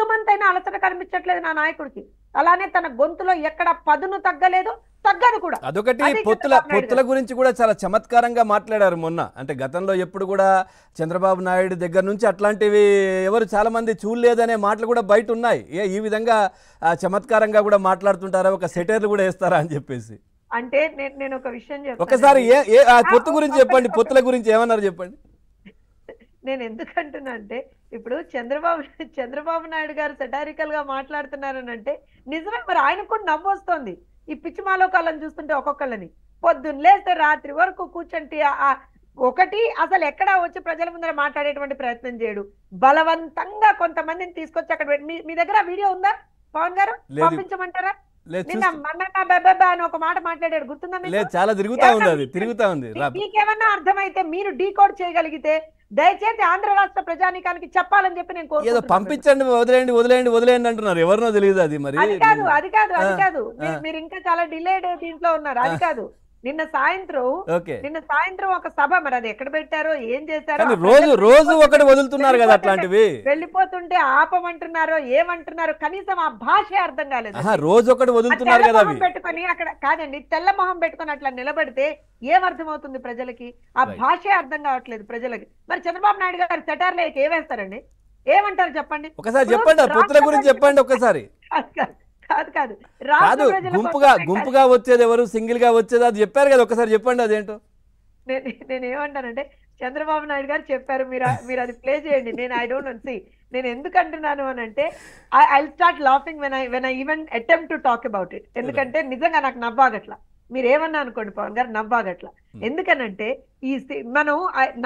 తుళ్ళుమంతైనా అలసట కనిపించట్లేదు నా నాయకుడికి. అలానే తన గొంతులో ఎక్కడ పదును తగ్గలేదు, తగ్గదు కూడా. అదొకటి. అది పొత్తుల చంద్రబాబు నాయుడు పొత్తుల గురించి కూడా చాలా చమత్కారంగా మాట్లాడారు మొన్న. అంటే గతంలో ఎప్పుడు కూడా చంద్రబాబు నాయుడు దగ్గర నుంచి అట్లాంటివి ఎవరు చాలా మంది చూడలేదనే మాటలు కూడా బయట ఉన్నాయి. ఈ విధంగా చమత్కారంగా కూడా మాట్లాడుతుంటారా, ఒక సెటైర్లు కూడా వేస్తారా అని చెప్పేసి. అంటే నేను ఒక విషయం చెప్తాను. ఒకసారి పొత్తు గురించి చెప్పండి, పొత్తుల గురించి ఏమన్నారు చెప్పండి. నేను ఎందుకంటున్నా అంటే ఇప్పుడు చంద్రబాబు నాయుడు గారు సెటారికల్ గా మాట్లాడుతున్నారని అంటే నిజమే. మరి ఆయనకు కూడా నవ్వు వస్తుంది ఈ పిచ్చి మాలోకాలను చూస్తుంటే. ఒక్కొక్కళ్ళని పొద్దున్న లేస్తే రాత్రి వరకు కూర్చుంటే ఒకటి అసలు ఎక్కడా వచ్చి ప్రజల ముందర మాట్లాడేటువంటి ప్రయత్నం చేయడు. బలవంతంగా కొంతమందిని తీసుకొచ్చి అక్కడ మీ దగ్గర వీడియో ఉందా పవన్ గారు? పంపించమంటారా? నిన్న మన్నన్న బెబ్బెబ్బా అని ఒక మాట మాట్లాడాడు, గుర్తుందా మీకు? చాలా తిరుగుతా ఉంది, అది తిరుగుతా ఉంది. మీకేమన్నా అర్థమైతే మీరు డీకోడ్ చేయగలిగితే దయచేసి ఆంధ్ర రాష్ట్ర ప్రజానీకానికి చెప్పాలని చెప్పి నేను కోరుకుంటున్నాను. పంపించండి, వదిలేయండి అంటున్నారు. ఎవరినో తెలియదు అది. మరి అది కాదు మీరు ఇంకా చాలా డిలేడ్ దీంట్లో ఉన్నారు. అది కాదు, నిన్న సాయంత్రం ఒక సభ, మరి అది ఎక్కడ పెట్టారో ఏం చేశారో, రోజు ఒకటి వదులుతున్నారు కదా అట్లాంటివి. వెళ్ళిపోతుంటే ఆపమంటున్నారో ఏమంటున్నారో కనీసం ఆ భాష అర్థం కాలేదు. రోజు ఒకటి వదులుతున్నారు కదా పెట్టుకొని అక్కడ కాదండి, తెల్ల మొహం పెట్టుకొని అట్లా నిలబడితే ఏమర్థమవుతుంది ప్రజలకి? ఆ భాషే అర్థం కావట్లేదు ప్రజలకి. మరి చంద్రబాబు నాయుడు గారు సెటార్లో ఏమేస్తారండి? ఏమంటారు చెప్పండి ఒకసారి? చెప్పండి, పొత్తుల గురించి చెప్పండి ఒకసారి. కాదు గుంపుగా వచ్చేది ఎవరు, సింగిల్ గా వచ్చేది అది చెప్పారు కదా, ఒకసారి చెప్పండి అదేంటో. నేను ఏమంటానంటే చంద్రబాబు నాయుడు గారు చెప్పారు, మీరు అది ప్లే చేయండి. నేను ఐ డోంట్ నో. నేను ఎందుకు అంటున్నాను అని అంటే I start laughing when I even attempt to talk about it. ఎందుకంటే నిజంగా నాకు నవ్వాగట్లా. మీరు ఏమన్నా అనుకోండి పవన్ గారు, నవ్వాగట్లా. ఎందుకనంటే మనం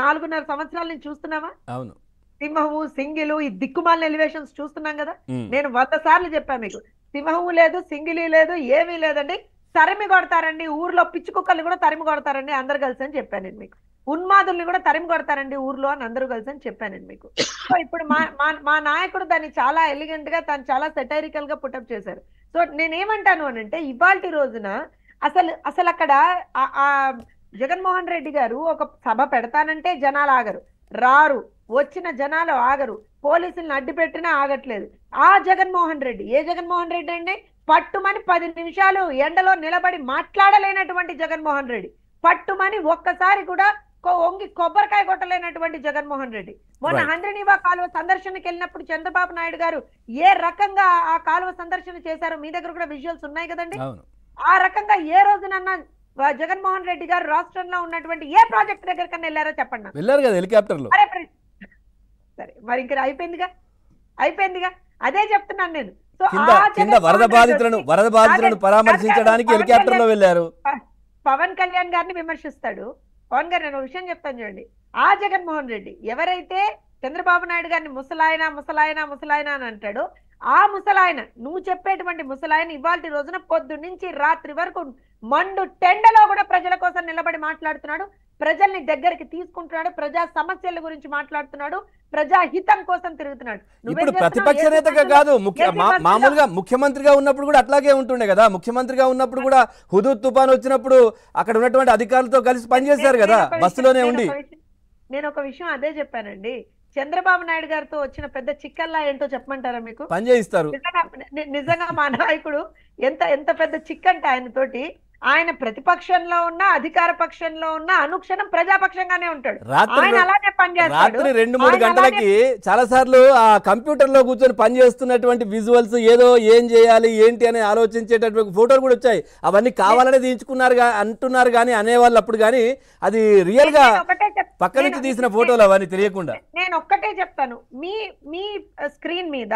4.5 సంవత్సరాల నుంచి చూస్తున్నామా? అవును. సింహము, సింగిలు, ఈ దిక్కుమాలిన ఎలివేషన్స్ చూస్తున్నాం కదా. నేను 100 సార్లు చెప్పాను మీకు, సింహము లేదు, సింగిలి లేదు, ఏమీ లేదండి. తరిమి కొడతారండి ఊర్లో, పిచ్చి కుక్కల్ని కూడా తరిమి కొడతారండి అందరు కలిసి అని చెప్పాను నేను మీకు. ఉన్మాదుల్ని కూడా తరిమి కొడతారండి ఊర్లో అని అందరూ కలిసి అని చెప్పాను నేను మీకు. సో ఇప్పుడు మా నాయకుడు దాన్ని చాలా ఎలిగెంట్ గా, తను చాలా సెటైరికల్ గా పుటప్ చేశారు. సో నేనేమంటాను అని అంటే ఇవాల్టి రోజున అసలు అక్కడ జగన్మోహన్ రెడ్డి గారు ఒక సభ పెడతానంటే జనాలు ఆగరు, రారు, వచ్చిన జనాలు ఆగరు, పోలీసులను అడ్డు పెట్టినా ఆగట్లేదు. ఆ జగన్మోహన్ రెడ్డి, ఏ జగన్మోహన్ రెడ్డి అండి? పట్టుమని 10 నిమిషాలు ఎండలో నిలబడి మాట్లాడలేనటువంటి జగన్మోహన్ రెడ్డి, పట్టుమని ఒక్కసారి కూడా ఒంగి కొబ్బరికాయ కొట్టలేనటువంటి జగన్మోహన్ రెడ్డి. మొన్న హంద్రినీవా కాలువ సందర్శనకి వెళ్ళినప్పుడు చంద్రబాబు నాయుడు గారు ఏ రకంగా ఆ కాలువ సందర్శన చేశారో మీ దగ్గర కూడా విజువల్స్ ఉన్నాయి కదండి. ఆ రకంగా ఏ రోజునన్నా జగన్మోహన్ రెడ్డి గారు రాష్ట్రంలో ఉన్నటువంటి ఏ ప్రాజెక్ట్ దగ్గర కన్నా వెళ్ళారో చెప్పండి. వెళ్ళారు కదా హెలికాప్టర్ లో. సరే మరి ఇంకా అయిపోయిందిగా అదే చెప్తున్నాను నేను. సో వరద బాధితులను పరామర్శించడానికి హెలికాప్టర్ లో వెళ్ళారు. పవన్ కళ్యాణ్ గారిని విమర్శిస్తాడు. పవన్ గారు నేను విషయం చెప్తాను చూడండి, ఆ జగన్మోహన్ రెడ్డి ఎవరైతే చంద్రబాబు నాయుడు గారిని ముసలాయన అని అంటాడో, ఆ ముసలాయన, నువ్వు చెప్పేటువంటి ముసలాయన ఇవాళ రోజున పొద్దు నుంచి రాత్రి వరకు మండు టెండలో కూడా ప్రజల కోసం నిలబడి మాట్లాడుతున్నాడు, ప్రజల్ని దగ్గరికి తీసుకుంటున్నాడు, ప్రజా సమస్యల గురించి మాట్లాడుతున్నాడు, ప్రజాహితం కోసం తిరుగుతున్నాడు. ఇప్పుడు ప్రతిపక్ష నేతగా కాదు, మామూలుగా ముఖ్యమంత్రిగా ఉన్నప్పుడు కూడా అట్లాగే ఉంటుండే కదా. ముఖ్యమంత్రిగా ఉన్నప్పుడు కూడా హుదూద్ తుఫాన్ వచ్చినప్పుడు అక్కడ ఉన్నటువంటి అధికారులతో కలిసి పనిచేశారు కదా బస్సులోనే ఉండి. నేను ఒక విషయం అదే చెప్పానండి, చంద్రబాబు నాయుడు గారితో వచ్చిన పెద్ద చిక్కల్లా ఏంటో చెప్పమంటారా మీకు? పని చేయిస్తారు నిజంగా. మా నాయకుడు ఎంత పెద్ద చిక్కంటే ఆయనతోటి, ఆయన ప్రతిపక్షంలో ఉన్న అధికార పక్షంలో ఉన్న అనుక్షణం ప్రజాపక్షంగానే ఉంటాడు. ఆయన అలానే పనిచేస్తాడు. రాత్రి 2-3 గంటలకి చాలా సార్లు ఆ కంప్యూటర్ లో కూర్చొని పనిచేస్తున్నటువంటి విజువల్స్, ఏదో ఏం చేయాలి ఏంటి అని ఆలోచించేటటువంటి ఫోటోలు కూడా వచ్చాయి. అవన్నీ కావాలనే తీయించుకున్నారు అంటున్నారు కానీ అనేవాళ్ళు అప్పుడు, కానీ అది రియల్ గా పక్క నుంచి తీసిన ఫోటోలు అవన్నీ తెలియకుండా. నేను ఒక్కటే చెప్తాను, మీ స్క్రీన్ మీద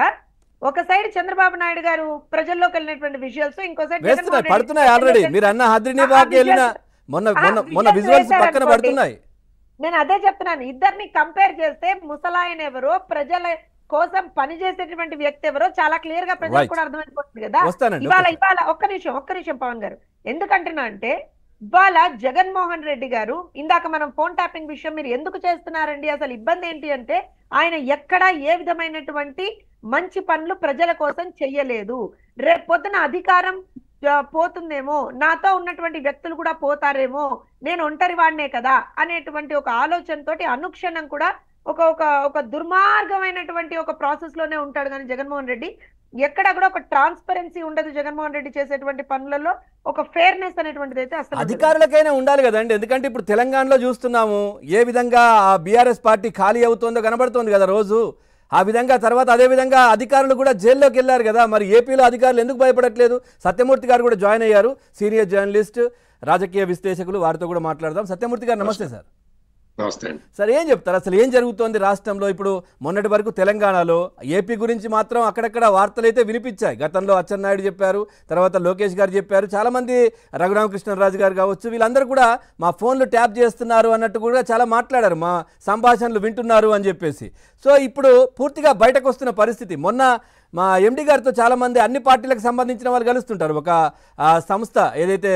ఒక సైడ్ చంద్రబాబు నాయుడు గారు ప్రజల్లోకి వెళ్ళినటువంటి విజువల్స్, ఇంకో సైడ్ పడుతున్నాయి ఆల్రెడీ. మీరు అన్న హద్రినీవాకి వెళ్ళిన మొన్న విజువల్స్ పక్కన పడుతున్నాయి. నేను అదే చెప్తున్నాను, ఇద్దరిని కంపేర్ చేస్తే ముసలాయన ఎవరో, ప్రజల కోసం పనిచేసేటువంటి వ్యక్తి ఎవరో చాలా క్లియర్ గా ప్రజలకు కూడా అర్థమైపోతుంది కదా. ఇవాళ ఒక్క నిమిషం పవన్ గారు, ఎందుకంటున్నా అంటే ఇవాళ జగన్మోహన్ రెడ్డి గారు, ఇందాక మనం ఫోన్ ట్యాపింగ్ విషయం మీరు ఎందుకు చేస్తున్నారండి, అసలు ఇబ్బంది ఏంటి అంటే, ఆయన ఎక్కడా ఏ విధమైనటువంటి మంచి పనులు ప్రజల కోసం చెయ్యలేదు. రేపు పొద్దున అధికారం పోతుందేమో, నాతో ఉన్నటువంటి వ్యక్తులు కూడా పోతారేమో, నేను ఒంటరి వాడినే కదా అనేటువంటి ఒక ఆలోచనతోటి అనుక్షణం కూడా ఒక ఒక ఒక దుర్మార్గమైనటువంటి ఒక ప్రాసెస్ లోనే ఉంటాడు కానీ జగన్మోహన్ రెడ్డి ఎక్కడ కూడా ఒక ట్రాన్స్పరెన్సీ ఉండదు. జగన్మోహన్ రెడ్డి చేసేటువంటి పనులలో ఒక ఫేర్నెస్ అనేటువంటిది అయితే అసలు ఉండదు. అధికారులకైనా ఉండాలి కదండి, ఎందుకంటే ఇప్పుడు తెలంగాణలో చూస్తున్నాము ఏ విధంగా ఆ బీఆర్ఎస్ పార్టీ ఖాళీ అవుతుందో కనబడుతోంది కదా రోజు. ఆ విధంగా తర్వాత అదే విధంగా అధికారులు కూడా జైల్లోకి వెళ్ళారు కదా. మరి ఏపీలో అధికారులు ఎందుకు భయపడట్లేదు? సత్యమూర్తి గారు కూడా జాయిన్ అయ్యారు, సీనియర్ జర్నలిస్ట్, రాజకీయ విశ్లేషకులు. వారితో కూడా మాట్లాడదాం. సత్యమూర్తి గారు నమస్తే సార్. నమస్తే అండి. సార్, ఏం చెప్తారు అసలు ఏం జరుగుతోంది రాష్ట్రంలో? ఇప్పుడు మొన్నటి వరకు తెలంగాణలో ఏపీ గురించి మాత్రం అక్కడక్కడ వార్తలు అయితే వినిపించాయి. గతంలో అచ్చెన్నాయుడు చెప్పారు, తర్వాత లోకేష్ గారు చెప్పారు, చాలామంది రఘురామకృష్ణరాజు గారు కావచ్చు, వీళ్ళందరూ కూడా మా ఫోన్లు ట్యాప్ చేస్తున్నారు అన్నట్టు కూడా చాలా మాట్లాడారు, మా సంభాషణలు వింటున్నారు అని చెప్పేసి. సో ఇప్పుడు పూర్తిగా బయటకు వస్తున్న పరిస్థితి. మొన్న మా ఎండి గారితో చాలామంది అన్ని పార్టీలకు సంబంధించిన వాళ్ళు కలుస్తుంటారు. ఒక సంస్థ ఏదైతే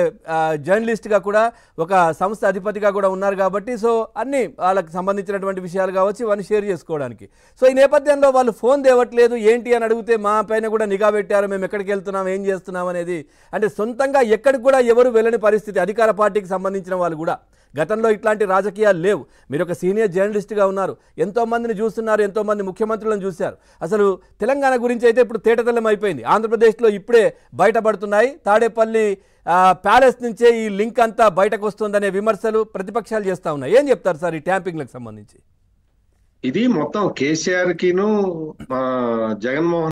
జర్నలిస్ట్గా కూడా ఒక సంస్థ అధిపతిగా కూడా ఉన్నారు కాబట్టి, సో అన్ని వాళ్ళకి సంబంధించినటువంటి విషయాలు కావచ్చు ఇవన్నీ షేర్ చేసుకోవడానికి. సో ఈ నేపథ్యంలో వాళ్ళు ఫోన్ తేవట్లేదు ఏంటి అని అడిగితే మా పైన కూడా నిఘా పెట్టారు, మేము ఎక్కడికి వెళ్తున్నాం, ఏం చేస్తున్నాం అనేది. అంటే సొంతంగా ఎక్కడికి కూడా ఎవరు వెళ్ళని పరిస్థితి అధికార పార్టీకి సంబంధించిన వాళ్ళు కూడా. గతంలో ఇట్లాంటి రాజకీయాలు లేవు. మీరు ఒక సీనియర్ జర్నలిస్ట్గా ఉన్నారు, ఎంతోమందిని చూస్తున్నారు, ఎంతోమంది ముఖ్యమంత్రులను చూశారు. అసలు తెలంగాణ గురించి అయితే ఇప్పుడు తేటతెల్లం అయిపోయింది. ఆంధ్రప్రదేశ్లో ఇప్పుడే బయటపడుతున్నాయి. తాడేపల్లి ప్యాలెస్ నుంచే ఈ లింక్ అంతా బయటకు వస్తుందనే విమర్శలు ప్రతిపక్షాలు చేస్తూ ఉన్నాయి. ఏం చెప్తారు సార్ ఈ ట్యాంపింగ్లకు సంబంధించి? ఇది మొత్తం కేసీఆర్ కిను జగన్మోహన్